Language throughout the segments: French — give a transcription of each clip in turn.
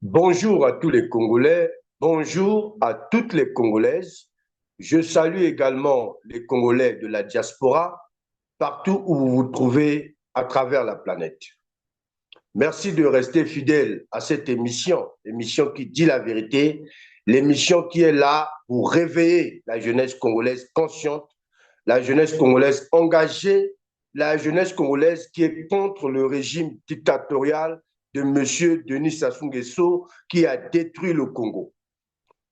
Bonjour à tous les Congolais, bonjour à toutes les Congolaises. Je salue également les Congolais de la diaspora, partout où vous vous trouvez à travers la planète. Merci de rester fidèle à cette émission qui dit la vérité, l'émission qui est là pour réveiller la jeunesse congolaise consciente, la jeunesse congolaise engagée, la jeunesse congolaise qui est contre le régime dictatorial de M. Denis Sassou Nguesso qui a détruit le Congo.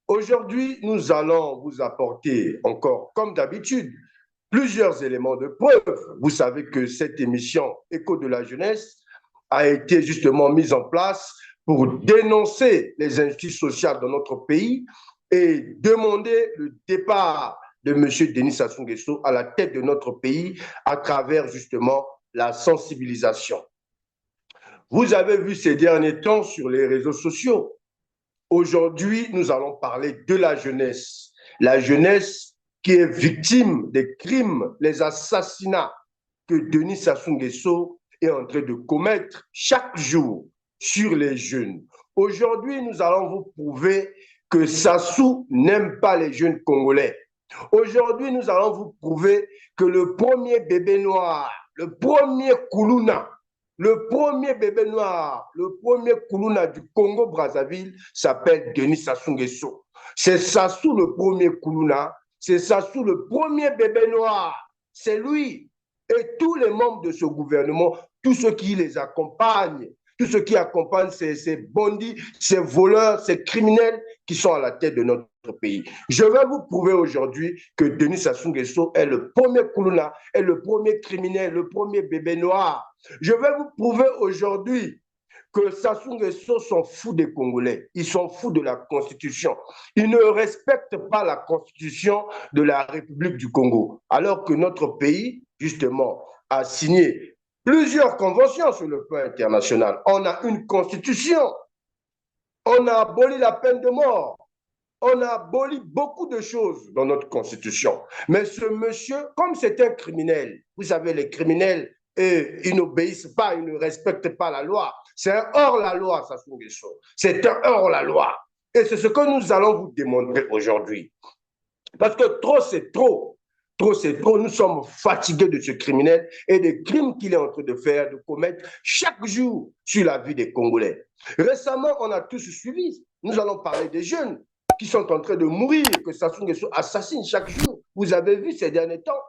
Aujourd'hui, nous allons vous apporter encore, comme d'habitude, plusieurs éléments de preuve. Vous savez que cette émission Écho de la jeunesse a été justement mise en place pour dénoncer les injustices sociales dans notre pays et demander le départ de M. Denis Sassou Nguesso à la tête de notre pays à travers justement la sensibilisation. Vous avez vu ces derniers temps sur les réseaux sociaux. Aujourd'hui, nous allons parler de la jeunesse qui est victime des crimes, les assassinats que Denis Sassou Nguesso est en train de commettre chaque jour sur les jeunes. Aujourd'hui, nous allons vous prouver que Sassou n'aime pas les jeunes Congolais. Aujourd'hui, nous allons vous prouver que le premier bébé noir, le premier Koulouna, le premier bébé noir, le premier Koulouna du Congo-Brazzaville s'appelle Denis Sassou Nguesso. C'est Sassou le premier Koulouna, c'est Sassou le premier bébé noir. C'est lui et tous les membres de ce gouvernement, tous ceux qui les accompagnent, tous ceux qui accompagnent ces bandits, ces voleurs, ces criminels qui sont à la tête de notre pays. Je vais vous prouver aujourd'hui que Denis Sassou Nguesso est le premier Koulouna, est le premier criminel, le premier bébé noir. Je vais vous prouver aujourd'hui que Sassou Nguesso s'en fout des Congolais. Ils s'en foutent de la Constitution. Ils ne respectent pas la Constitution de la République du Congo. Alors que notre pays, justement, a signé plusieurs conventions sur le plan international. On a une Constitution. On a aboli la peine de mort. On a aboli beaucoup de choses dans notre Constitution. Mais ce monsieur, comme c'est un criminel, vous savez, les criminels, ils n'obéissent pas, ils ne respectent pas la loi. C'est un hors-la-loi, Sassou Nguesso. C'est un hors-la-loi. Et c'est ce que nous allons vous démontrer aujourd'hui. Parce que trop, c'est trop. Trop, c'est trop. Nous sommes fatigués de ce criminel et des crimes qu'il est en train de faire, de commettre chaque jour sur la vie des Congolais. Récemment, on a tous suivi. Nous allons parler des jeunes qui sont en train de mourir, que Sassou Nguesso assassine chaque jour. Vous avez vu ces derniers temps.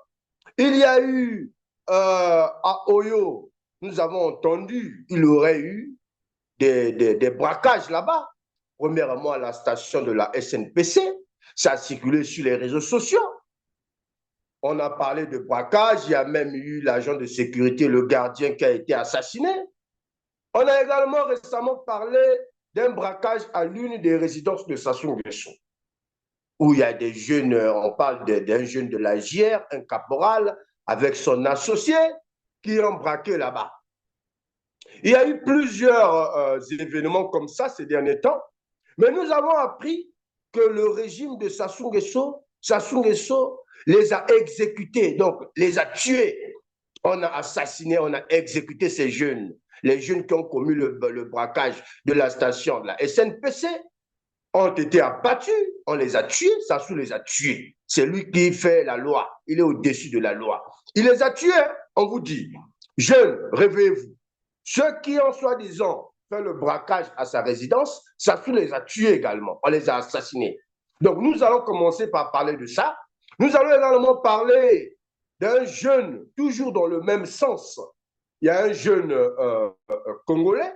Il y a eu à Oyo, nous avons entendu, il aurait eu des braquages là-bas. Premièrement, à la station de la SNPC, ça a circulé sur les réseaux sociaux. On a parlé de braquage, il y a même eu l'agent de sécurité, le gardien qui a été assassiné. On a également récemment parlé d'un braquage à l'une des résidences de Sassou Nguesso, où il y a des jeunes, on parle d'un jeune de la JR, un caporal, avec son associé, qui ont braqué là-bas. Il y a eu plusieurs événements comme ça ces derniers temps, mais nous avons appris que le régime de Sassou Nguesso les a exécutés, donc les a tués. On a assassiné, on a exécuté ces jeunes. Les jeunes qui ont commis le braquage de la station de la SNPC ont été abattus, on les a tués, Sassou les a tués. C'est lui qui fait la loi, il est au-dessus de la loi. Il les a tués, on vous dit. Jeunes, réveillez-vous. Ceux qui ont soi-disant fait le braquage à sa résidence, Sassou les a tués également, on les a assassinés. Donc nous allons commencer par parler de ça. Nous allons également parler d'un jeune, toujours dans le même sens. Il y a un jeune Congolais,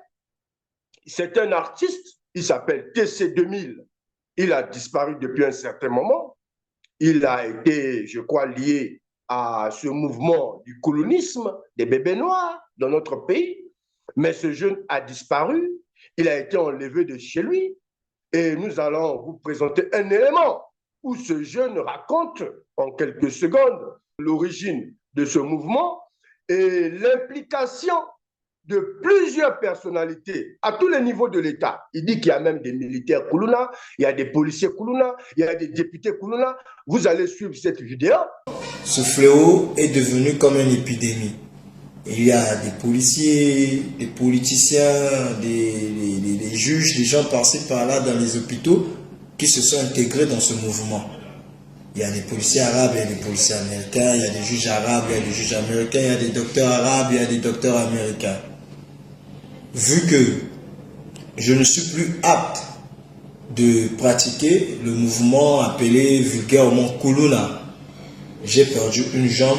c'est un artiste, il s'appelle TC2000. Il a disparu depuis un certain moment. Il a été, je crois, lié à ce mouvement du colonisme des bébés noirs dans notre pays. Mais ce jeune a disparu. Il a été enlevé de chez lui. Et nous allons vous présenter un élément où ce jeune raconte en quelques secondes l'origine de ce mouvement et l'implication de plusieurs personnalités à tous les niveaux de l'État. Il dit qu'il y a même des militaires Koulouna, il y a des policiers Koulouna, il y a des députés Koulouna. Vous allez suivre cette vidéo. Ce fléau est devenu comme une épidémie. Il y a des policiers, des politiciens, des juges, des gens passés par là dans les hôpitaux qui se sont intégrés dans ce mouvement. Il y a des policiers arabes, il y a des policiers américains, il y a des juges arabes, il y a des juges américains, il y a des docteurs arabes, il y a des docteurs américains. Vu que je ne suis plus apte de pratiquer le mouvement appelé vulgairement Kuluna, j'ai perdu une jambe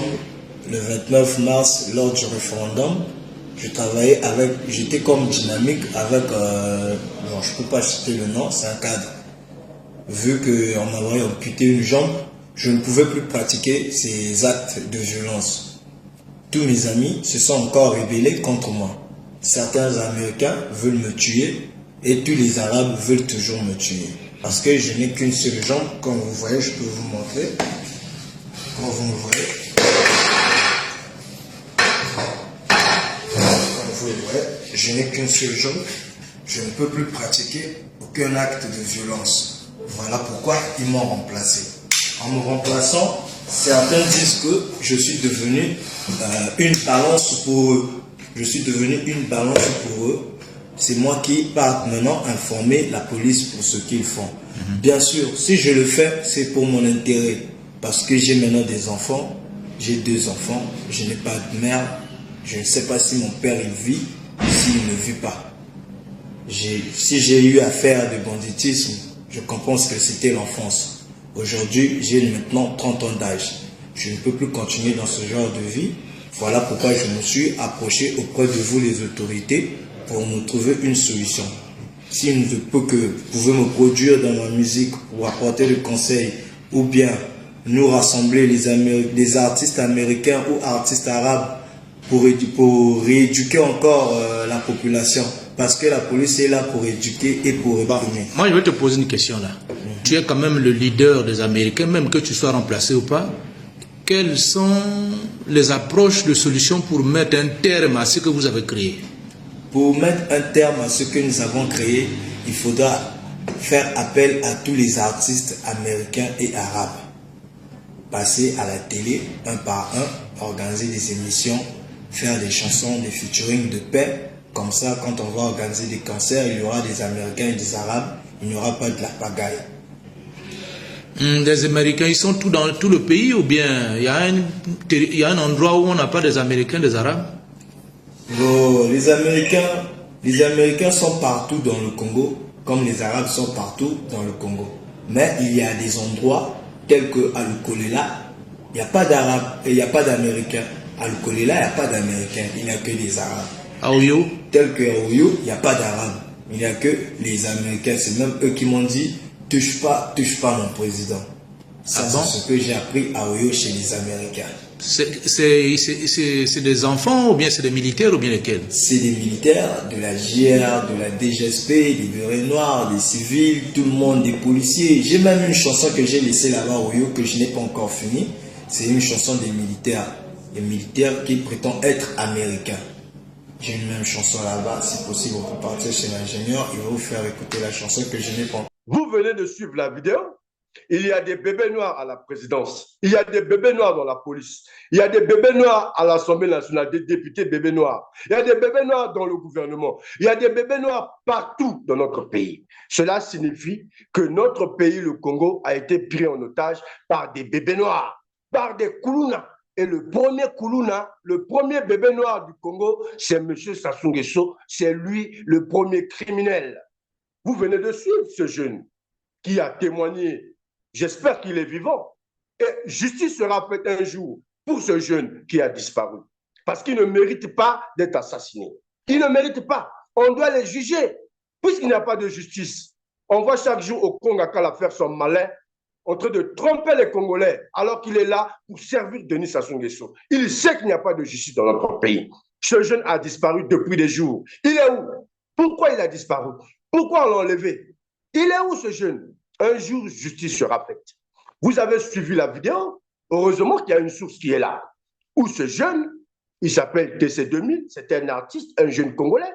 le 29 mars lors du référendum. J'étais comme dynamique avec, bon, je ne peux pas citer le nom, c'est un cadre. Vu qu'on m'avait amputé une jambe, je ne pouvais plus pratiquer ces actes de violence. Tous mes amis se sont encore rébellés contre moi. Certains Américains veulent me tuer et tous les Arabes veulent toujours me tuer. Parce que je n'ai qu'une seule jambe, comme vous voyez, je peux vous montrer. Comme vous me voyez. Comme vous le voyez, je n'ai qu'une seule jambe. Je ne peux plus pratiquer aucun acte de violence. Voilà pourquoi ils m'ont remplacé. En me remplaçant, certains disent que je suis devenu une balance pour eux. Je suis devenu une balance pour eux. C'est moi qui pars maintenant informer la police pour ce qu'ils font. Bien sûr, si je le fais, c'est pour mon intérêt. Parce que j'ai maintenant des enfants. J'ai 2 enfants. Je n'ai pas de mère. Je ne sais pas si mon père il vit ou s'il ne vit pas. Si j'ai eu à faire du banditisme, je comprends que c'était l'enfance. Aujourd'hui, j'ai maintenant 30 ans d'âge. Je ne peux plus continuer dans ce genre de vie. Voilà pourquoi je me suis approché auprès de vous, les autorités, pour nous trouver une solution. Si je peux que vous pouvez me produire dans ma musique pour apporter le conseil, ou bien nous rassembler les artistes américains ou artistes arabes pour rééduquer encore la population. Parce que la police est là pour éduquer et pour réprimer. Moi, je vais te poser une question là. Tu es quand même le leader des Américains, même que tu sois remplacé ou pas. Quelles sont les approches de solutions pour mettre un terme à ce que vous avez créé? Pour mettre un terme à ce que nous avons créé, il faudra faire appel à tous les artistes américains et arabes. Passer à la télé, un par un, organiser des émissions, faire des chansons, des featuring de paix. Comme ça, quand on va organiser des concerts, il y aura des Américains et des Arabes, il n'y aura pas de la pagaille. Les Américains, ils sont dans tout le pays ou bien il y a un endroit où on n'a pas des Américains, des Arabes? Bon, les Américains sont partout dans le Congo, comme les Arabes sont partout dans le Congo. Mais il y a des endroits tels que à Lukolela, il n'y a pas d'Arabes et il n'y a pas d'Américains. À Lukolela, il n'y a pas d'Américains, il n'y a que des Arabes. À Oyo? Tel que à Oyo, il n'y a pas d'Arabes, il n'y a que les Américains. C'est même eux qui m'ont dit, touche pas mon président. Ça, Ah bon? c'est ce que j'ai appris à Oyo chez les Américains. C'est des enfants ou bien c'est des militaires ou bien lesquels? C'est des militaires, de la JR, de la DGSP, des bérets noirs, des civils, tout le monde, des policiers. J'ai même une chanson que j'ai laissée là-bas au Oyo que je n'ai pas encore finie. C'est une chanson des militaires qui prétendent être américains. J'ai une même chanson là-bas. Si possible, on peut partir chez l'ingénieur. Il va vous faire écouter la chanson que je n'ai pas encore. Vous venez de suivre la vidéo. Il y a des bébés noirs à la présidence. Il y a des bébés noirs dans la police. Il y a des bébés noirs à l'Assemblée nationale, des députés bébés noirs. Il y a des bébés noirs dans le gouvernement. Il y a des bébés noirs partout dans notre pays. Cela signifie que notre pays, le Congo, a été pris en otage par des bébés noirs, par des Kuluna. Et le premier Kuluna, le premier bébé noir du Congo, c'est M. Sassou Nguesso. C'est lui le premier criminel. Vous venez de suivre ce jeune qui a témoigné. J'espère qu'il est vivant. Et justice sera faite un jour pour ce jeune qui a disparu. Parce qu'il ne mérite pas d'être assassiné. Il ne mérite pas. On doit les juger. Puisqu'il n'y a pas de justice, on voit chaque jour au Congo Akala faire son malin en train de tromper les Congolais alors qu'il est là pour servir Denis Sassou Nguesso. Il sait qu'il n'y a pas de justice dans notre pays. Ce jeune a disparu depuis des jours. Il est où? Pourquoi il a disparu? Pourquoi on l'a enlevé? Il est où ce jeune? Un jour, justice sera faite. Vous avez suivi la vidéo. Heureusement qu'il y a une source qui est là. Où ce jeune, il s'appelle TC2000, c'est un artiste, un jeune Congolais,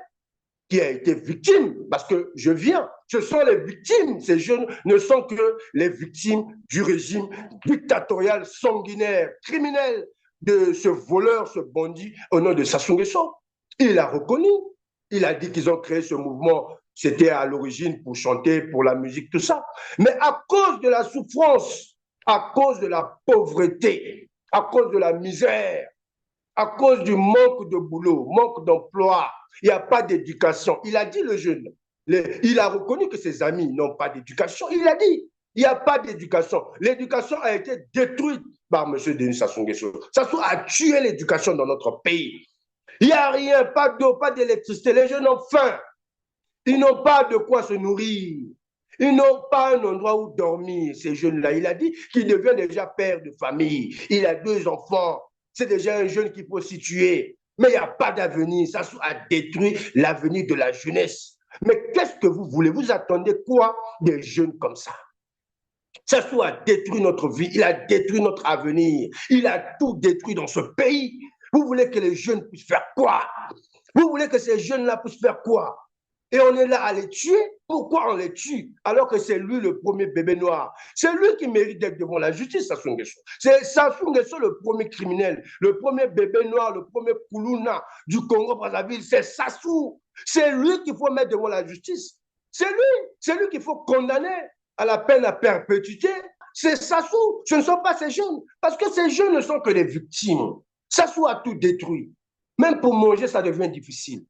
qui a été victime, parce que je viens, ce sont les victimes, ces jeunes ne sont que les victimes du régime dictatorial, sanguinaire, criminel de ce voleur, ce bandit au nom de Sassou Nguesso. Il a reconnu. Il a dit qu'ils ont créé ce mouvement. C'était à l'origine pour chanter, pour la musique, tout ça. Mais à cause de la souffrance, à cause de la pauvreté, à cause de la misère, à cause du manque de boulot, manque d'emploi, il n'y a pas d'éducation. Il a dit, le jeune, il a reconnu que ses amis n'ont pas d'éducation. Il a dit, il n'y a pas d'éducation. L'éducation a été détruite par M. Denis Sassou Nguesso. Sassou a tué l'éducation dans notre pays. Il n'y a rien, pas d'eau, pas d'électricité. Les jeunes ont faim. Ils n'ont pas de quoi se nourrir. Ils n'ont pas un endroit où dormir, ces jeunes-là. Il a dit qu'il devient déjà père de famille. Il a 2 enfants. C'est déjà un jeune qu'il faut situer. Mais il n'y a pas d'avenir. Ça a détruit l'avenir de la jeunesse. Mais qu'est-ce que vous voulez? Vous attendez quoi des jeunes comme ça? Sassou a détruit notre vie. Il a détruit notre avenir. Il a tout détruit dans ce pays. Vous voulez que les jeunes puissent faire quoi? Vous voulez que ces jeunes-là puissent faire quoi? Et on est là à les tuer. Pourquoi on les tue? Alors que c'est lui le premier bébé noir. C'est lui qui mérite d'être devant la justice, Sassou Nguesso. C'est Sassou Nguesso le premier criminel, le premier bébé noir, le premier Koulouna du Congo-Brazzaville. C'est Sassou. C'est lui qu'il faut mettre devant la justice. C'est lui qu'il faut condamner à la peine à perpétuité. C'est Sassou. Ce ne sont pas ces jeunes. Parce que ces jeunes ne sont que des victimes. Sassou a tout détruit. Même pour manger, ça devient difficile.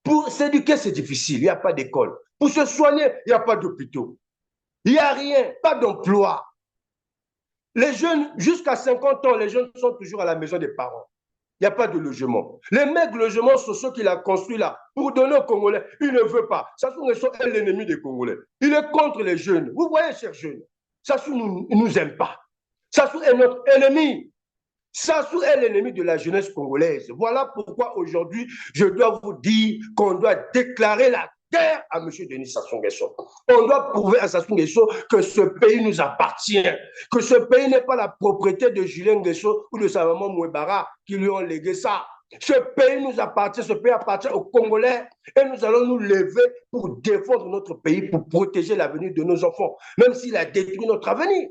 Pour s'éduquer, c'est difficile. Il n'y a pas d'école. Pour se soigner, il n'y a pas d'hôpitaux. Il n'y a rien, pas d'emploi. Les jeunes, jusqu'à 50 ans, les jeunes sont toujours à la maison des parents. Il n'y a pas de logement. Les mecs logements sociaux qu'il a construits là, pour donner aux Congolais, il ne veut pas. Sassou Nguesso est l'ennemi des Congolais. Il est contre les jeunes. Vous voyez, chers jeunes, Sassou ne nous aime pas. Sassou est notre ennemi. Sassou est l'ennemi de la jeunesse congolaise. Voilà pourquoi aujourd'hui, je dois vous dire qu'on doit déclarer la guerre à M. Denis Sassou Nguesso. On doit prouver à Sassou Nguesso que ce pays nous appartient, que ce pays n'est pas la propriété de Julien Nguesso ou de sa maman Mouebara qui lui ont légué ça. Ce pays nous appartient, ce pays appartient aux Congolais et nous allons nous lever pour défendre notre pays, pour protéger l'avenir de nos enfants, même s'il a détruit notre avenir.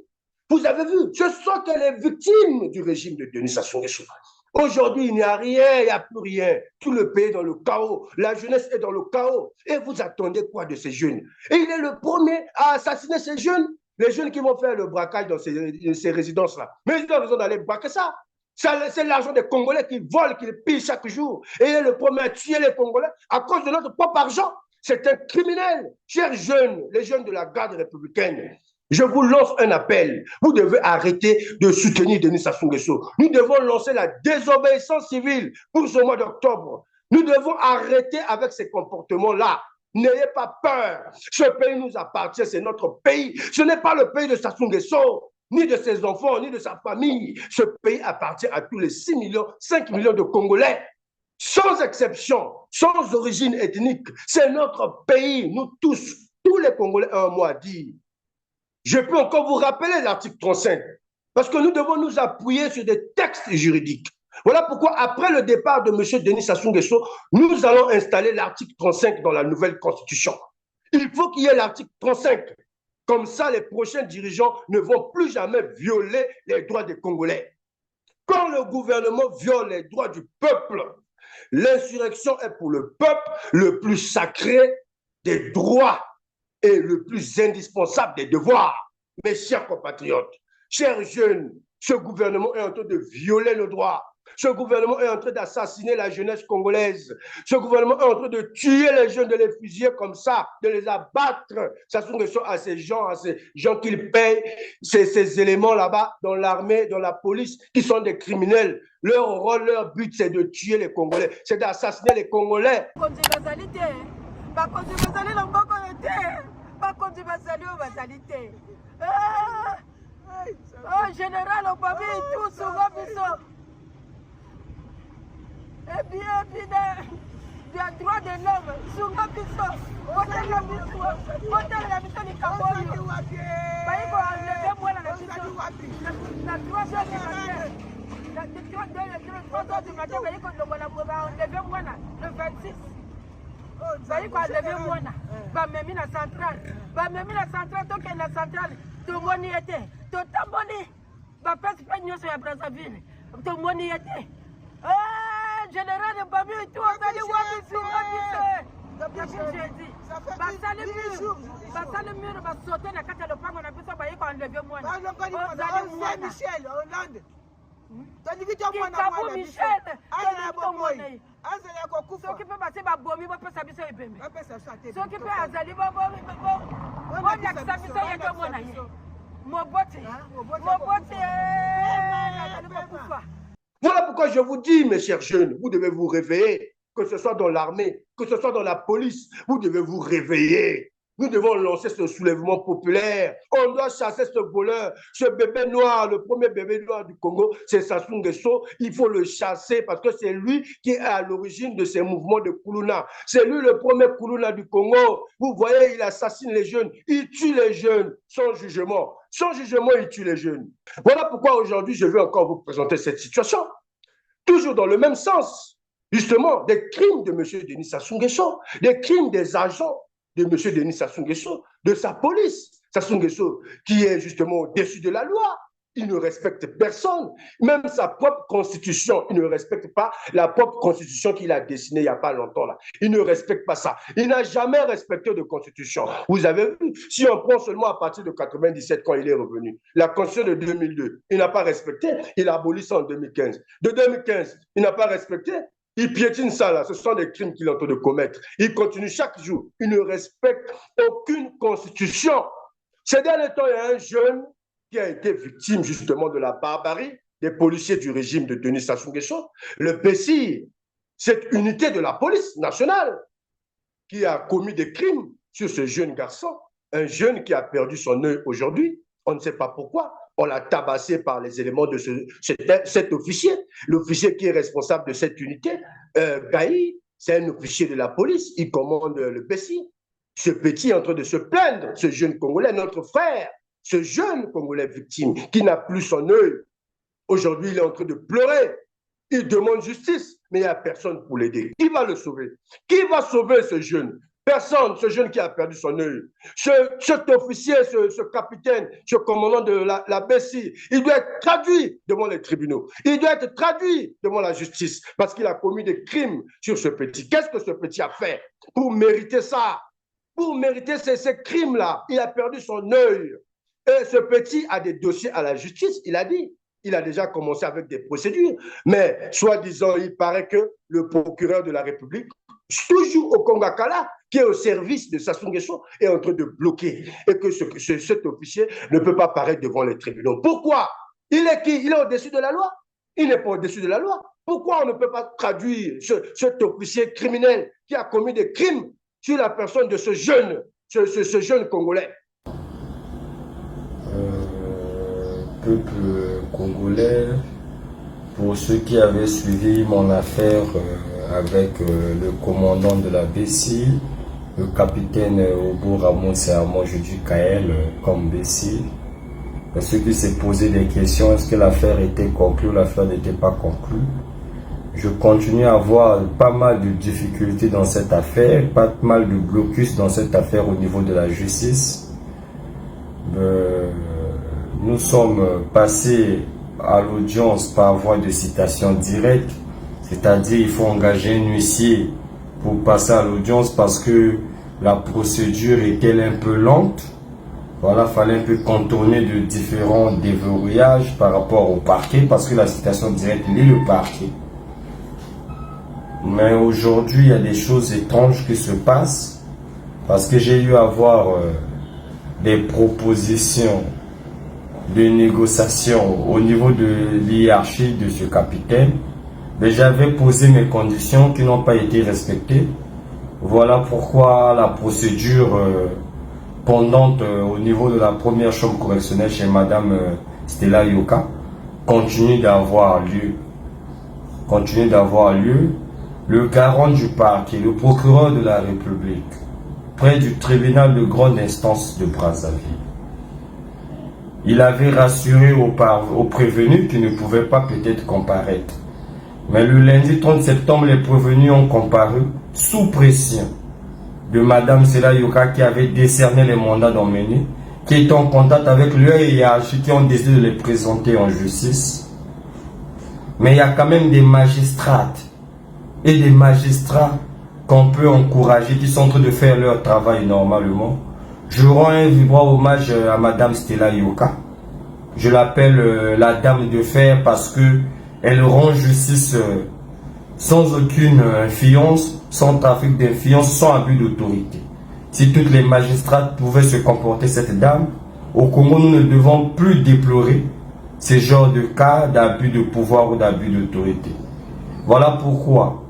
Vous avez vu, ce sont que les victimes du régime de Denis Sassou Nguesso. Aujourd'hui, il n'y a rien, il n'y a plus rien. Tout le pays est dans le chaos. La jeunesse est dans le chaos. Et vous attendez quoi de ces jeunes? Et il est le premier à assassiner ces jeunes. Les jeunes qui vont faire le braquage dans ces résidences-là. Mais ils ont besoin d'aller braquer ça. C'est l'argent des Congolais qui volent, qui pillent chaque jour. Et il est le premier à tuer les Congolais à cause de notre propre argent. C'est un criminel. Chers jeunes, les jeunes de la garde républicaine, je vous lance un appel. Vous devez arrêter de soutenir Denis Sassou Nguesso. Nous devons lancer la désobéissance civile pour ce mois d'octobre. Nous devons arrêter avec ces comportements-là. N'ayez pas peur. Ce pays nous appartient, c'est notre pays. Ce n'est pas le pays de Sassou Nguesso, ni de ses enfants, ni de sa famille. Ce pays appartient à tous les 6 millions, 5 millions de Congolais. Sans exception, sans origine ethnique. C'est notre pays, nous tous les Congolais ont un mot à dire. Je peux encore vous rappeler l'article 35, parce que nous devons nous appuyer sur des textes juridiques. Voilà pourquoi, après le départ de M. Denis Sassou Nguesso, nous allons installer l'article 35 dans la nouvelle constitution. Il faut qu'il y ait l'article 35. Comme ça, les prochains dirigeants ne vont plus jamais violer les droits des Congolais. Quand le gouvernement viole les droits du peuple, l'insurrection est pour le peuple le plus sacré des droits et le plus indispensable des devoirs. Mes chers compatriotes, chers jeunes, ce gouvernement est en train de violer nos droits. Ce gouvernement est en train d'assassiner la jeunesse congolaise. Ce gouvernement est en train de tuer les jeunes, de les fusiller comme ça, de les abattre. Sassou Nguesso à ces gens qu'il paye, ces éléments là-bas dans l'armée, dans la police, qui sont des criminels. Leur rôle, leur but, c'est de tuer les Congolais, c'est d'assassiner les Congolais. Oh, général, on peut bien tout souvent biso. Et bien, des droits de l'homme, souvent biso. Hôtel la biso ni Kamboyo. Bayi ko enlever moi la biso. La 3 heures du matin. La 3 heures du matin, bayi ko dongola mo ba enlever moi le 26. Bayi ko enlever moi na. Ba memi na centrale, donc la centrale. Tomoni était, Totamboni, Bapes Pagnos et à Brazzaville, tomoni ete général de Babi et tout azali wapi sur basali mur basote na kati ya lopango na biso bayi koenleve mwana ozali mwana Michel Hollande Kikabu Michel soki mpe basi babomi bopesa biso ebembe soki mpe azali bolakisa biso ye tomona ye mobote azali kokufa. Voilà pourquoi je vous dis, mes chers jeunes, vous devez vous réveiller, que ce soit dans l'armée, que ce soit dans la police, vous devez vous réveiller. Nous devons lancer ce soulèvement populaire. On doit chasser ce voleur, ce bébé noir, le premier bébé noir du Congo, c'est Sassou Nguesso. Il faut le chasser parce que c'est lui qui est à l'origine de ces mouvements de Kuluna. C'est lui le premier Kuluna du Congo. Vous voyez, il assassine les jeunes, il tue les jeunes sans jugement. Sans jugement, il tue les jeunes. Voilà pourquoi aujourd'hui, je vais encore vous présenter cette situation. Toujours dans le même sens. Justement, des crimes de M. Denis Sassou Nguesso, des crimes des agents de M. Denis Sassou Nguesso, de sa police. Sassou Nguesso qui est justement au-dessus de la loi. Il ne respecte personne. Même sa propre constitution, il ne respecte pas la propre constitution qu'il a dessinée il n'y a pas longtemps. Là. Il ne respecte pas ça. Il n'a jamais respecté de constitution. Vous avez vu, si on prend seulement à partir de 97 quand il est revenu, la constitution de 2002, il n'a pas respecté. Il a aboli ça en 2015. De 2015, il n'a pas respecté. Il piétine ça là, ce sont des crimes qu'il est en train de commettre. Il continue chaque jour. Il ne respecte aucune constitution. Ces derniers temps, il y a un jeune qui a été victime justement de la barbarie des policiers du régime de Denis Sassou Nguesso. Le BESIR, cette unité de la police nationale qui a commis des crimes sur ce jeune garçon, un jeune qui a perdu son œil aujourd'hui. On ne sait pas pourquoi. On l'a tabassé par les éléments de cet officier. L'officier qui est responsable de cette unité, Gaï, c'est un officier de la police. Il commande le BESIR. Ce petit est en train de se plaindre, ce jeune Congolais, notre frère, ce jeune Congolais victime qui n'a plus son œil. Aujourd'hui, il est en train de pleurer. Il demande justice, mais il n'y a personne pour l'aider. Qui va le sauver? Qui va sauver ce jeune? Personne, ce jeune qui a perdu son œil. Cet officier, ce capitaine, ce commandant de la BESIR, il doit être traduit devant les tribunaux. Il doit être traduit devant la justice parce qu'il a commis des crimes sur ce petit. Qu'est-ce que ce petit a fait pour mériter ça? Pour mériter ces crimes-là, il a perdu son œil. Et ce petit a des dossiers à la justice, il a dit. Il a déjà commencé avec des procédures. Mais, soi-disant, il paraît que le procureur de la République, toujours au Congakala, qui est au service de Sassou Nguesso, est en train de bloquer. Et que cet officier ne peut pas paraître devant les tribunaux. Pourquoi? Il est qui? Il est au-dessus de la loi? Il n'est pas au-dessus de la loi. Pourquoi on ne peut pas traduire cet officier criminel qui a commis des crimes sur la personne de ce jeune Congolais? Peuple congolais, pour ceux qui avaient suivi mon affaire avec le commandant de la BESIR, le capitaine Obo Ramon Sermon, je dis Kael comme BESIR, ceux qui s'est posé des questions, est-ce que l'affaire était conclue ou l'affaire n'était pas conclue? Je continue à avoir pas mal de difficultés dans cette affaire, pas mal de blocus dans cette affaire au niveau de la justice. Nous sommes passés à l'audience par voie de citation directe, c'est-à-dire il faut engager un huissier pour passer à l'audience parce que la procédure était un peu lente. Voilà, il fallait un peu contourner de différents déverrouillages par rapport au parquet parce que la citation directe lit le parquet. Mais aujourd'hui, il y a des choses étranges qui se passent parce que j'ai eu à voir des propositions de négociation au niveau de l'hiérarchie de ce capitaine, mais j'avais posé mes conditions qui n'ont pas été respectées. Voilà pourquoi la procédure pendante au niveau de la première chambre correctionnelle chez Madame Stella Yoka continue d'avoir lieu. Le garant du parquet, le procureur de la République, près du tribunal de grande instance de Brazzaville, il avait rassuré aux prévenus qui ne pouvaient pas peut-être comparaître. Mais le lundi 30 septembre, les prévenus ont comparu sous pression de Madame Stella Yoka qui avait décerné les mandats d'emmener, qui est en contact avec leur hiérarchie qui ont décidé de les présenter en justice. Mais il y a quand même des magistrates et des magistrats qu'on peut encourager, qui sont en train de faire leur travail normalement. Je rends un vibrant hommage à Madame Stella Yoka. Je l'appelle la dame de fer parce que elle rend justice sans aucune influence, sans trafic d'influence, sans abus d'autorité. Si toutes les magistrats pouvaient se comporter cette dame, au Congo, nous ne devons plus déplorer ce genre de cas d'abus de pouvoir ou d'abus d'autorité. Voilà pourquoi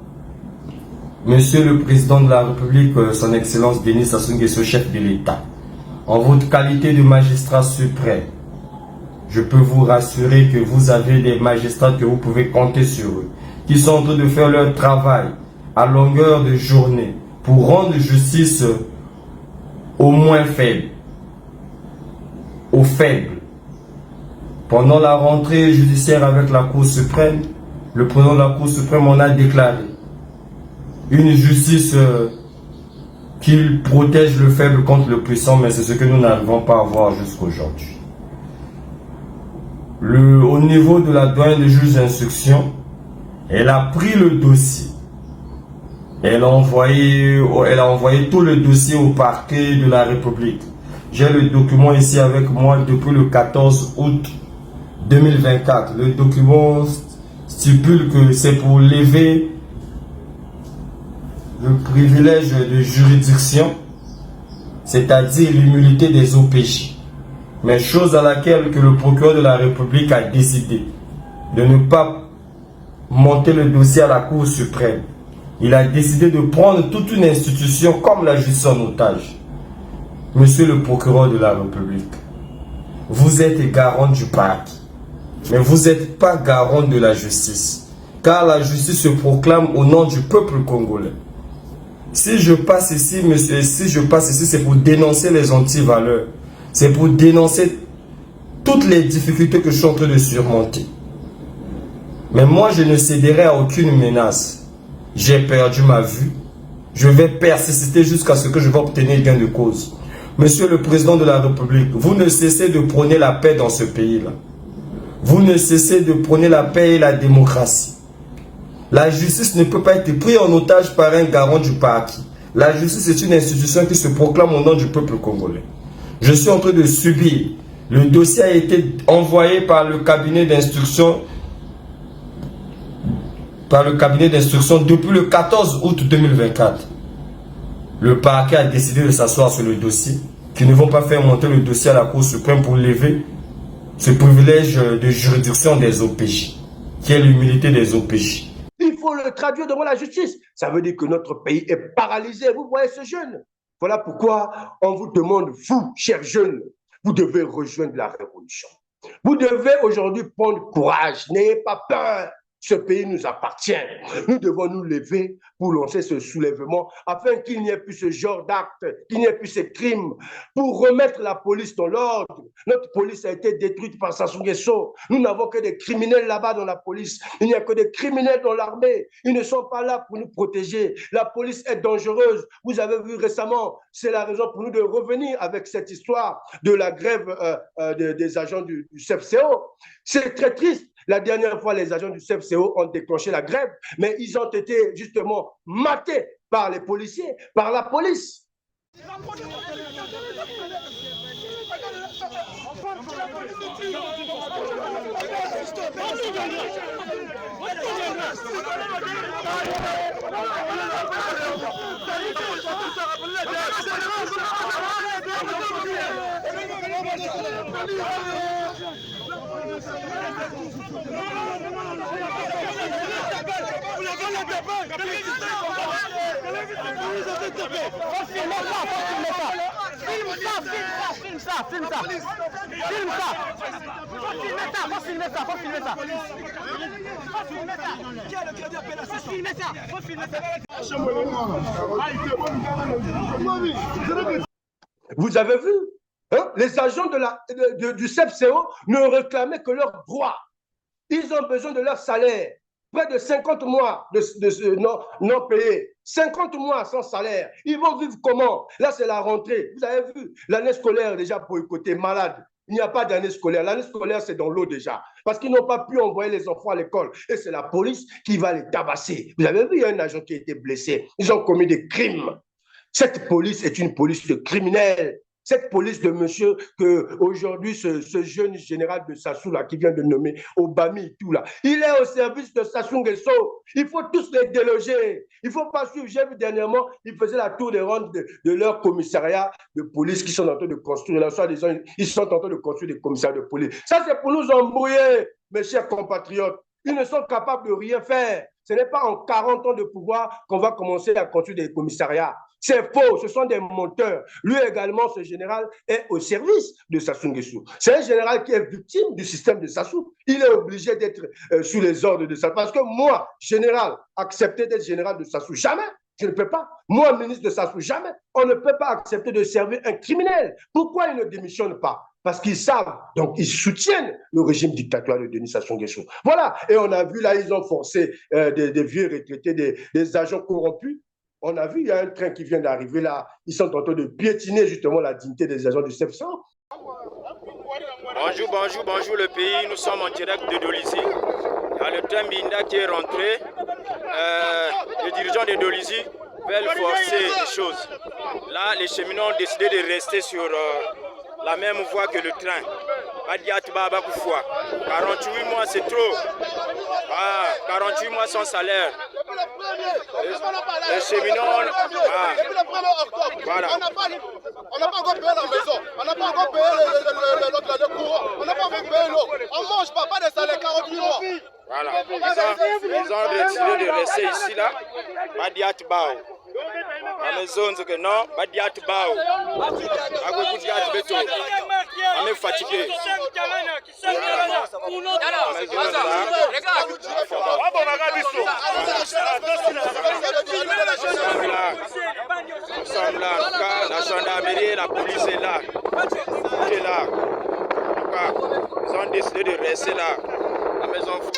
Monsieur le Président de la République, son Excellence Denis Sassou Nguesso, chef de l'État, en votre qualité de magistrat suprême, je peux vous rassurer que vous avez des magistrats que vous pouvez compter sur eux, qui sont en train de faire leur travail à longueur de journée pour rendre justice aux moins faibles, aux faibles. Pendant la rentrée judiciaire avec la Cour suprême, le président de la Cour suprême en a déclaré une justice qui protège le faible contre le puissant, mais c'est ce que nous n'arrivons pas à voir jusqu'aujourd'hui. Au niveau de la doyenne des juges d'instruction, elle a pris le dossier. Elle a envoyé tout le dossier au parquet de la République. J'ai le document ici avec moi depuis le 14 août 2024. Le document stipule que c'est pour lever le privilège de juridiction, c'est-à-dire l'immunité des OPJ. Mais chose à laquelle que le procureur de la République a décidé de ne pas monter le dossier à la Cour suprême. Il a décidé de prendre toute une institution comme la justice en otage. Monsieur le procureur de la République, vous êtes garant du parquet, mais vous n'êtes pas garant de la justice, car la justice se proclame au nom du peuple congolais. Si je passe ici, monsieur, c'est pour dénoncer les antivaleurs. C'est pour dénoncer toutes les difficultés que je suis en train de surmonter. Mais moi, je ne céderai à aucune menace. J'ai perdu ma vue. Je vais persister jusqu'à ce que je vais obtenir gain de cause. Monsieur le Président de la République, vous ne cessez de prôner la paix dans ce pays-là. Vous ne cessez de prôner la paix et la démocratie. La justice ne peut pas être prise en otage par un garant du parquet. La justice est une institution qui se proclame au nom du peuple congolais. Je suis en train de subir. Le dossier a été envoyé par le cabinet d'instruction depuis le 14 août 2024. Le parquet a décidé de s'asseoir sur le dossier, qu'ils ne vont pas faire monter le dossier à la Cour suprême pour lever ce privilège de juridiction des OPJ, qui est l'immunité des OPJ. Il faut le traduire devant la justice. Ça veut dire que notre pays est paralysé. Vous voyez ce jeune. Voilà pourquoi on vous demande, vous, chers jeunes, vous devez rejoindre la révolution. Vous devez aujourd'hui prendre courage. N'ayez pas peur. Ce pays nous appartient. Nous devons nous lever pour lancer ce soulèvement afin qu'il n'y ait plus ce genre d'actes, qu'il n'y ait plus ces crimes, pour remettre la police dans l'ordre. Notre police a été détruite par Sassou Nguesso. Nous n'avons que des criminels là-bas dans la police. Il n'y a que des criminels dans l'armée. Ils ne sont pas là pour nous protéger. La police est dangereuse. Vous avez vu récemment, c'est la raison pour nous de revenir avec cette histoire de la grève des agents du CFCO. C'est très triste. La dernière fois, les agents du CFCO ont déclenché la grève, mais ils ont été justement matés par les policiers, par la police. Vous avez vu, hein? Les agents du CFCO ne réclamaient que leurs droits. Ils ont besoin de leur salaire. Près de 50 mois non payés. 50 mois sans salaire. Ils vont vivre comment? Là, c'est la rentrée. Vous avez vu, l'année scolaire déjà boycottée, malade. Il n'y a pas d'année scolaire. L'année scolaire, c'est dans l'eau déjà. Parce qu'ils n'ont pas pu envoyer les enfants à l'école. Et c'est la police qui va les tabasser. Vous avez vu, il y a un agent qui a été blessé. Ils ont commis des crimes. Cette police est une police de criminels. Cette police de monsieur que aujourd'hui ce jeune général de Sassou là qui vient de nommer Obami tout là, il est au service de Sassou Nguesso. Il faut tous les déloger. Il faut pas suivre. J'ai vu dernièrement, ils faisaient la tour des rondes de leur commissariat de police qui sont en train de construire. Là, soit ils sont en train de construire des commissariats de police. Ça c'est pour nous embrouiller, mes chers compatriotes. Ils ne sont capables de rien faire. Ce n'est pas en 40 ans de pouvoir qu'on va commencer à construire des commissariats. C'est faux, ce sont des menteurs. Lui également, ce général, est au service de Sassou Nguesso. C'est un général qui est victime du système de Sassou. Il est obligé d'être sous les ordres de Sassou. Parce que moi, général, accepter d'être général de Sassou, jamais. Je ne peux pas. Moi, ministre de Sassou, jamais. On ne peut pas accepter de servir un criminel. Pourquoi ils ne démissionnent pas? Parce qu'ils savent, donc ils soutiennent le régime dictatorial de Denis Sassou Nguesso. Voilà. Et on a vu là, ils ont forcé des vieux retraités, des agents corrompus. On a vu, il y a un train qui vient d'arriver là. Ils sont en train de piétiner justement la dignité des agents du CEPSA. Bonjour le pays. Nous sommes en direct de Dolisie. Il y a le train Binda qui est rentré. Les dirigeants de Dolisie veulent forcer les choses. Là, les cheminots ont décidé de rester sur la même voie que le train. 48 mois, c'est trop. 48 mois sans salaire. Les cheminots... Voilà. On n'a pas encore payé la maison. On n'a pas encore payé le courant. On n'a pas encore payé l'eau. On ne mange pas de salaire 48 mois. Voilà. Ils ont décidé de rester ici là. Badiat Bao. La maison, c'est que non, Badiat Bao. Agoudiat Beto. On est fatigué. Nous sommes là. La gendarmerie, la police est là. Tout est là. Ils ont décidé de rester là. La maison fois.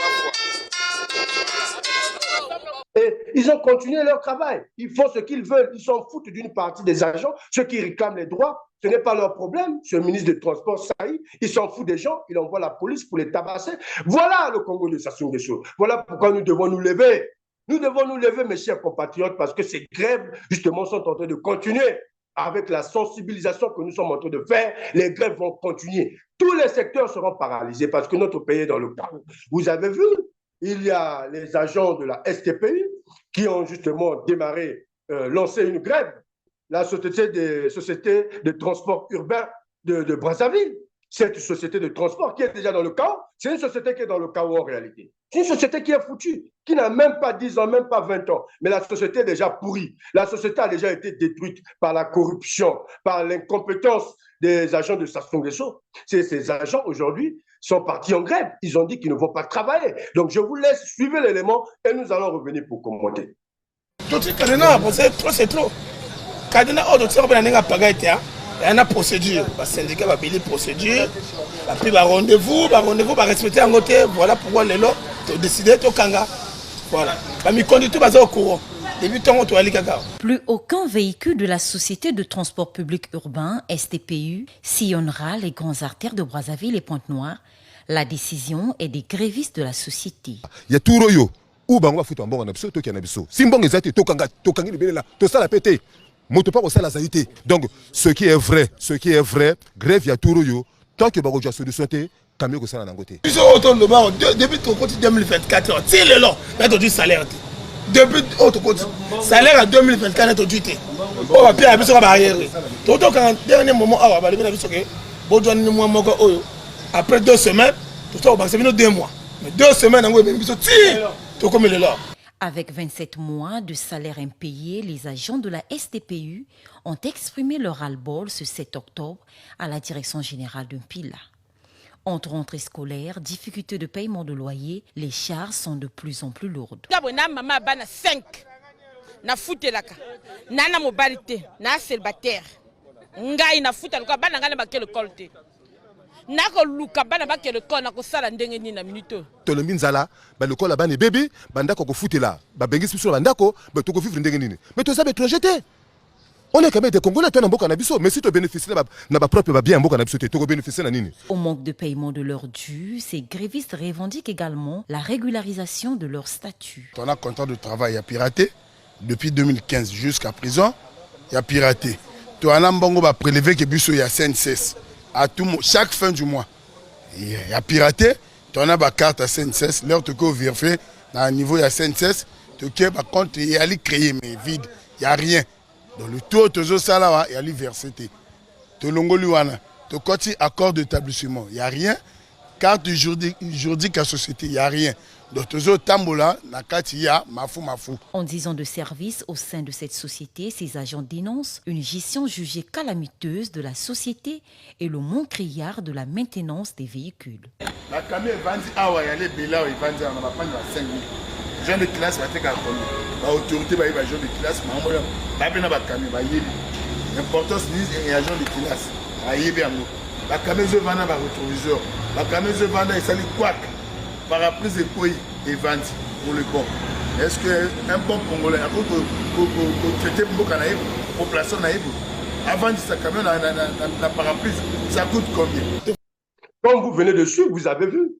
Et ils ont continué leur travail. Ils font ce qu'ils veulent. Ils s'en foutent d'une partie des agents. Ceux qui réclament les droits, ce n'est pas leur problème. Ce ministre des Transports, Saï, il s'en fout des gens. Il envoie la police pour les tabasser. Voilà le Congo de Sassou Nguesso. Voilà pourquoi nous devons nous lever. Nous devons nous lever, mes chers compatriotes, parce que ces grèves, justement, sont en train de continuer. Avec la sensibilisation que nous sommes en train de faire, les grèves vont continuer. Tous les secteurs seront paralysés parce que notre pays est dans le chaos. Vous avez vu, il y a les agents de la STPU qui ont justement lancé une grève. La société de transport urbain de Brazzaville, cette société de transport qui est déjà dans le chaos, c'est une société qui est dans le chaos en réalité. C'est une société qui est foutue, qui n'a même pas 10 ans, même pas 20 ans. Mais la société est déjà pourrie. La société a déjà été détruite par la corruption, par l'incompétence des agents de Sassou Nguesso. Ces agents, aujourd'hui, sont partis en grève. Ils ont dit qu'ils ne vont pas travailler. Donc, je vous laisse suivre l'élément et nous allons revenir pour commenter. Tout c'est trop. Il y a une procédure. Le syndicat va payer procédure. Puis, rendez-vous, respecter un côté. Voilà pourquoi les lots ont décidé de Kanga. Voilà. Au courant. Plus aucun véhicule de la Société de transport public urbain, STPU, sillonnera les grandes artères de Brazzaville et Pointe-Noire. La décision est des grévistes de la société. Il y a tout royo. Où va foutre un bon en abso, toki en abso. Simbong ezate tokanga, tokangi libéré là, tout ça la pété. Moto pas au la zaïté. Donc, ce qui est vrai, grève il y a tout royo. Tant que Baroja se souhaité, Camille que ça n'a ngoté. Depuis ton côté 2024, c'est le long, mais tu dis salaire. Depuis autre côté, salaire à 2024, tu dis. On va payer la mission à barrière. Tout quand dernier moment, on va aller la mission. Après 2 semaines, tout ça, on va venir 2 mois. Mais 2 semaines, on va venir tout comme il est là. Avec 27 mois de salaire impayé, les agents de la STPU ont exprimé leur ras-le-bol ce 7 octobre à la direction générale de Mpila. Entre rentrée scolaire, difficulté de paiement de loyer, les charges sont de plus en plus lourdes. On est quand même des Congolais, toi, mais si tu bénéficies de ma propre bien, tu bénéficies de nini. Au manque de paiement de leurs dus, ces grévistes revendiquent également la régularisation de leur statut. On a un contrat de travail à pirater. Depuis 2015 jusqu'à présent, il y a piraté. Tu as un bongo va prélever que il y a CNCS. À tout, chaque fin du mois, il y a piraté. Tu as une carte à CNCS. L'heure tu peux vérifier, à un niveau il y a CNCS. Tu as compte, il y a créer, mais vide. Il n'y a rien. Dans le taux, tu as ça, il y a l'université. Tu as l'ongoluana. Tu as accord d'établissement. Il n'y a rien. Carte juridique à société, il n'y a rien. Donc, tu as tambola, nakatia, mafou. En 10 ans de service au sein de cette société, ces agents dénoncent une gestion jugée calamiteuse de la société et le manque criard de la maintenance des véhicules. La camion est vendue, il y a les bélats, il vendent, on va prendre 5 000. Gens de classe, va être l'autorité, va y avoir gens de classe, mais on va prendre un camion, va y aller. L'importance, c'est agent de classe, va y aller. La camion se vend dans le rétroviseur, la camion se vend dans les salles de parapluie de quoi et vente pour le bon. Est-ce qu'un bon Congolais, pour traiter pour Canaïb, pour placer Naïb, avant de sa camion, la parapluie, ça coûte combien? Comme vous venez de suivre, vous avez vu,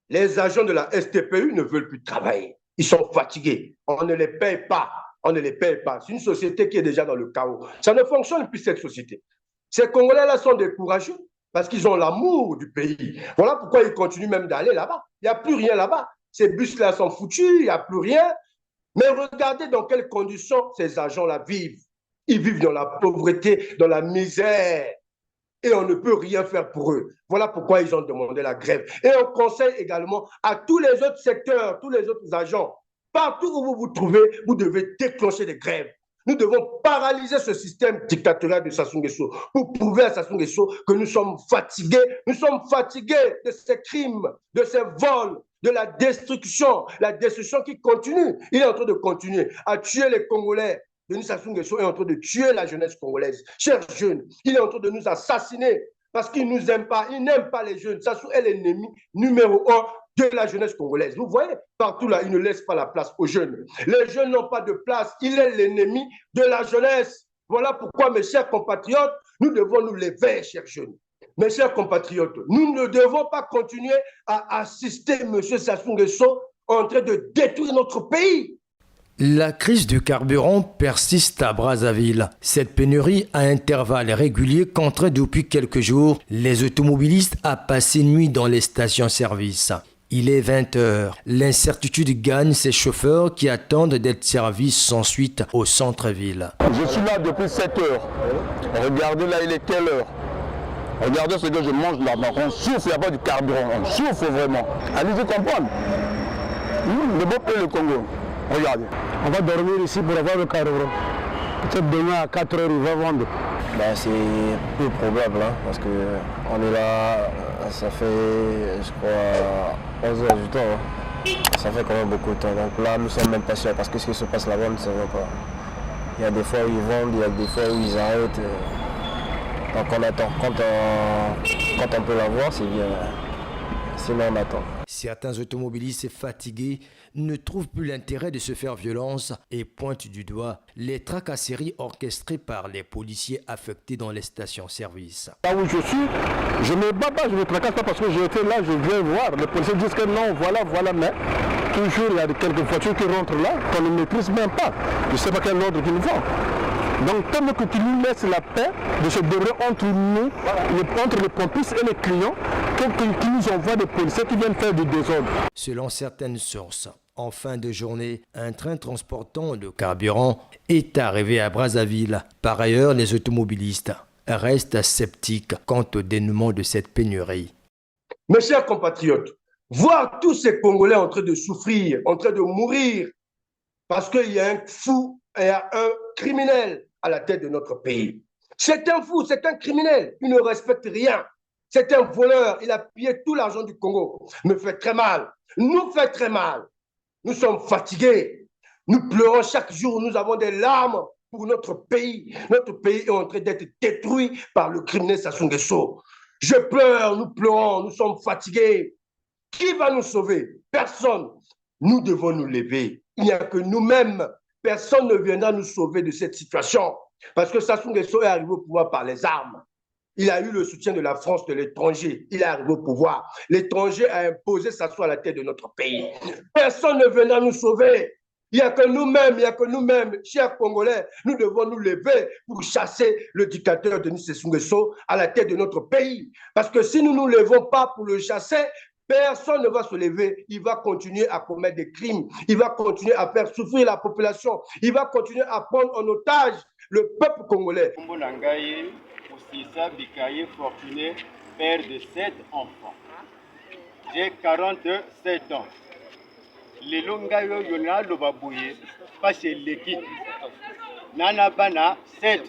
les agents de la STPU ne veulent plus travailler. Ils sont fatigués. On ne les paye pas. On ne les paye pas. C'est une société qui est déjà dans le chaos. Ça ne fonctionne plus, cette société. Ces Congolais-là sont découragés parce qu'ils ont l'amour du pays. Voilà pourquoi ils continuent même d'aller là-bas. Il n'y a plus rien là-bas. Ces bus-là sont foutus, il n'y a plus rien. Mais regardez dans quelles conditions ces agents-là vivent. Ils vivent dans la pauvreté, dans la misère. Et on ne peut rien faire pour eux. Voilà pourquoi ils ont demandé la grève. Et on conseille également à tous les autres secteurs, tous les autres agents, partout où vous vous trouvez, vous devez déclencher des grèves. Nous devons paralyser ce système dictatorial de Sassou Nguesso pour prouver à Sassou Nguesso que nous sommes fatigués. Nous sommes fatigués de ces crimes, de ces vols, de la destruction qui continue. Il est en train de continuer à tuer les Congolais. Denis Sassou Nguesso est en train de tuer la jeunesse congolaise. Chers jeunes, il est en train de nous assassiner parce qu'il ne nous aime pas, il n'aime pas les jeunes. Sassou est l'ennemi numéro 1 de la jeunesse congolaise. Vous voyez, partout là, il ne laisse pas la place aux jeunes. Les jeunes n'ont pas de place. Il est l'ennemi de la jeunesse. Voilà pourquoi, mes chers compatriotes, nous devons nous lever, chers jeunes. Mes chers compatriotes, nous ne devons pas continuer à assister M. Sassou Nguesso en train de détruire notre pays. La crise du carburant persiste à Brazzaville. Cette pénurie à intervalles réguliers contraint depuis quelques jours les automobilistes à passer nuit dans les stations-service. Il est 20h. L'incertitude gagne ces chauffeurs qui attendent d'être servis sans suite au centre-ville. Je suis là depuis 7 heures. Regardez là, il est quelle heure? Regardez ce que je mange là. On souffre, il n'y a pas de carburant. On souffre vraiment. Allez-y comprendre. Le beau pays, le Congo. Regardez. On va dormir ici pour avoir le carburant. Peut-être demain à 4 heures, il va vendre. Ben, c'est peu probable, hein, parce qu'on est là, ça fait, je crois, 11 heures du temps. Hein. Ça fait quand même beaucoup de temps. Donc là, nous sommes même pas sûrs, parce que ce qui se passe là-bas, on ne sait pas. Il y a des fois où ils vendent, il y a des fois où ils arrêtent. Donc on attend. Quand on peut l'avoir, c'est bien. Sinon, on attend. Certains automobilistes fatigués ne trouvent plus l'intérêt de se faire violence et pointent du doigt les tracasseries orchestrées par les policiers affectés dans les stations-service. Là où je suis, je ne me bats pas, je ne tracasse pas parce que j'ai été là, je viens voir. Les policiers disent que non, voilà, mais toujours il y a quelques voitures qui rentrent là qu'on ne maîtrise même pas. Je ne sais pas quel ordre qu'ils nous font. Donc, tant que tu nous laisses la paix de se dérouler entre nous, entre les pompistes et les clients, qui nous envoient des policiers qui viennent faire du désordre. Selon certaines sources, en fin de journée, un train transportant le carburant est arrivé à Brazzaville. Par ailleurs, les automobilistes restent sceptiques quant au dénouement de cette pénurie. Mes chers compatriotes, voir tous ces Congolais en train de souffrir, en train de mourir, parce qu'il y a un fou et un criminel à la tête de notre pays. C'est un fou, c'est un criminel, il ne respecte rien. C'est un voleur, il a pillé tout l'argent du Congo. Me fait très mal, nous fait très mal. Nous sommes fatigués, nous pleurons chaque jour, nous avons des larmes pour notre pays. Notre pays est en train d'être détruit par le criminel Sassou Nguesso. Je pleure, nous pleurons, nous sommes fatigués. Qui va nous sauver? Personne. Nous devons nous lever. Il n'y a que nous-mêmes. Personne ne viendra nous sauver de cette situation. Parce que Sassou Nguesso est arrivé au pouvoir par les armes. Il a eu le soutien de la France, de l'étranger. Il est arrivé au pouvoir. L'étranger a imposé Sassou à la tête de notre pays. Personne ne venait nous sauver. Il n'y a que nous-mêmes, chers Congolais, nous devons nous lever pour chasser le dictateur Denis Sassou Nguesso à la tête de notre pays. Parce que si nous ne nous levons pas pour le chasser, personne ne va se lever. Il va continuer à commettre des crimes. Il va continuer à faire souffrir la population. Il va continuer à prendre en otage le peuple congolais. Oussissa Bikaye Fortuné, père de 7 enfants. J'ai 47 ans. Les longayo yona lobabouye, pas chez l'équipe. Nana bana 7.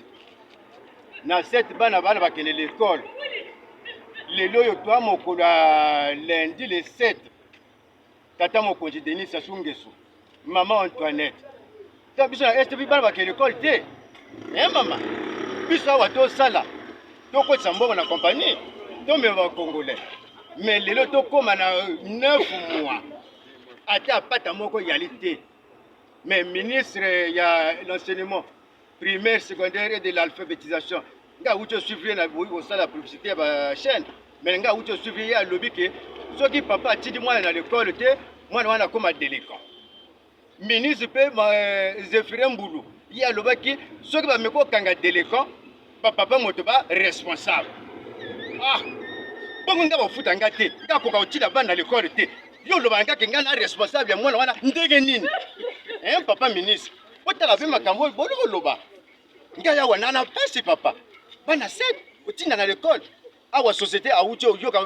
Na 7 bana bakene l'école. Les loyo toi moko lundi le 7. Tata moko Denis Sassou Nguesso. Maman Antoinette. Ta biso na STP bana bakene l'école té. Maman. Biso wato sala. Toko Tsambongo na compagnie, tombe va Congolais. Mais les lotos comme 9 mois. Ata pata moko yalité. Mais ministre il y a l'enseignement primaire, secondaire et de l'alphabétisation. Nga ucho suivre na au la publicité ba chaîne. Mais nga ucho suivre ya lobby que ceux qui papa atidi moi na l'école té, moi wana comme délinquant. Ministre pe Zéphirin Mboulou. Il y a lobaki ceux qui ba meko kanga délinquant. Papa motoba responsable. Ah, bongo nga bafuta nga te, nga koka otila bana l'école te. Yo lobanga ke nga na responsable ya mwana wana ndenge nini? Papa ministre, otala be makambo bolo loba. Nga ya wana na pesi papa. Bana 7 otinda na l'école. Awa société a ucho yo ka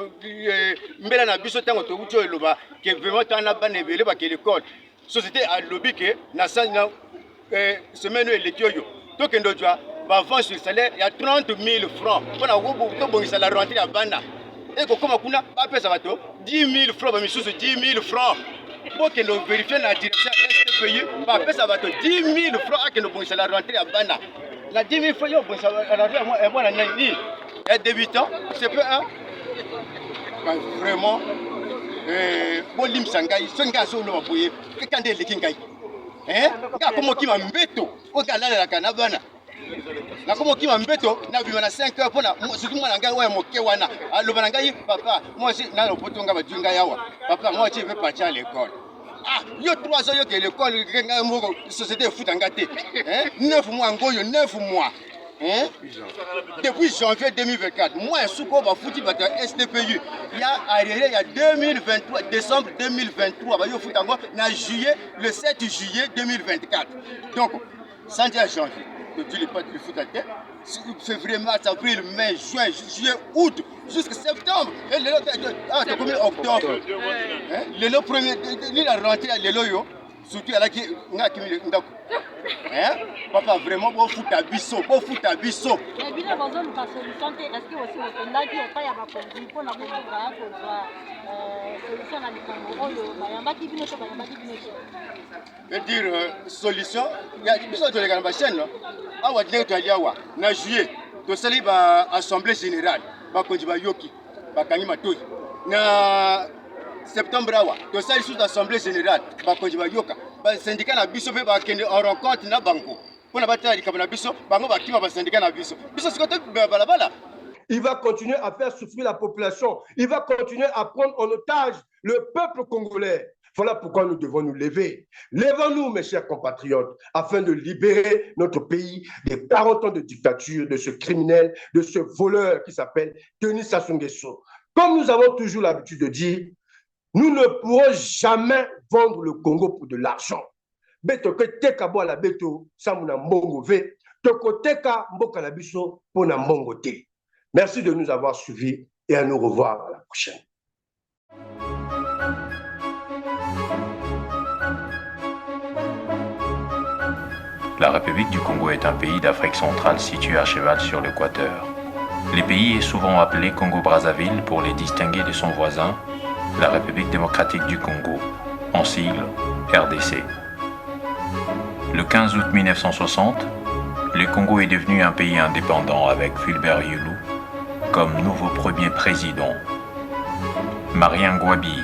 mbela na biso tango to ucho loba ke vraiment tana bana ebele ba ke l'école. Société a lobby ke na semaine électio yo. To kendo jwa avant sur le salaire, il y a 30 000 francs. On a beaucoup la rentrée à Bana. Et comme on a ça va 10 000 francs, 10 000 francs. Pour que nous vérifions la direction STPU, ça va 10 000 francs à que nous la rentrée à Bana. La 10 000 francs, il y a débutants, c'est peu un. Vraiment, Bolim Sangai, Sengazo no Boye, quand il est Kingai. Comment qui m'a mbéto, au Gala la Canabana. Na komo kima mbeto na bima na 5 heures pona surtout mwana ngai wa moke wana aloba ngai papa moi aussi na lopoto nga bajunga yawa papa moi aussi je veux partir à l'école. Ah yo 3 ans yo que l'école nga moko société foot ngate 9 mois ngoyo 9 mois depuis janvier 2024 moi souko ba fouti ba STPU il y a arrivé il y a 2023 décembre 2023 ba yo foot ngo na juillet le 7 juillet 2024 donc sans dire janvier depuis le pas de foot à terre, février, mars, avril, mai, juin, juillet, août, jusqu'à septembre. Et le combien octobre. Le lot premier, il a rentré à l'élo, surtout à la qui n'a qui papa vraiment bon foot à bisso, bon foot à bisso. Mais bien avant de passer solution, est-ce que aussi on a dit pas y a pas compris pour la solution à l'école, bayamba qui vient sur bayamba qui vient. Dire solution, il y a des choses de la chaîne. Awa dile to aliawa na juillet to sali ba assemblée générale ba konji ba yoki ba kangi matoi na septembre awa to sali sous assemblée générale ba konji ba yoka ba syndicat na biso pe ba kende en rencontre na banko pona ba tali kabana biso bango ba kima ba syndicat na biso sikote balabala. Il va continuer à faire souffrir la population. Il va continuer à prendre en otage le peuple congolais. Voilà pourquoi nous devons nous lever. Levons-nous, mes chers compatriotes, afin de libérer notre pays des 40 ans de dictature, de ce criminel, de ce voleur qui s'appelle Denis Sassou Nguesso. Comme nous avons toujours l'habitude de dire, nous ne pourrons jamais vendre le Congo pour de l'argent. Beto ke teka bo la beto samuna mbongo ve, toko teka mboka la biso pona mbongo te. Merci de nous avoir suivis et à nous revoir à la prochaine. La République du Congo est un pays d'Afrique centrale situé à cheval sur l'équateur. Le pays est souvent appelé Congo-Brazzaville pour les distinguer de son voisin, la République démocratique du Congo, en sigle RDC. Le 15 août 1960, le Congo est devenu un pays indépendant avec Fulbert Yulu comme nouveau premier président. Marien Ngouabi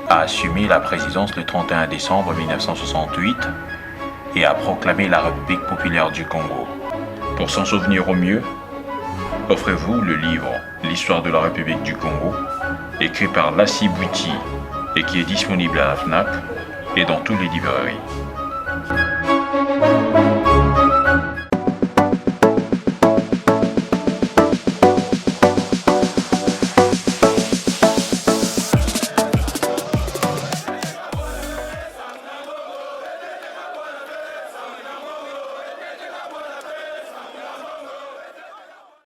a assumé la présidence le 31 décembre 1968 et a proclamé la République populaire du Congo. Pour s'en souvenir au mieux, offrez-vous le livre « L'histoire de la République du Congo » écrit par Lassi Bouti et qui est disponible à la FNAC et dans toutes les librairies.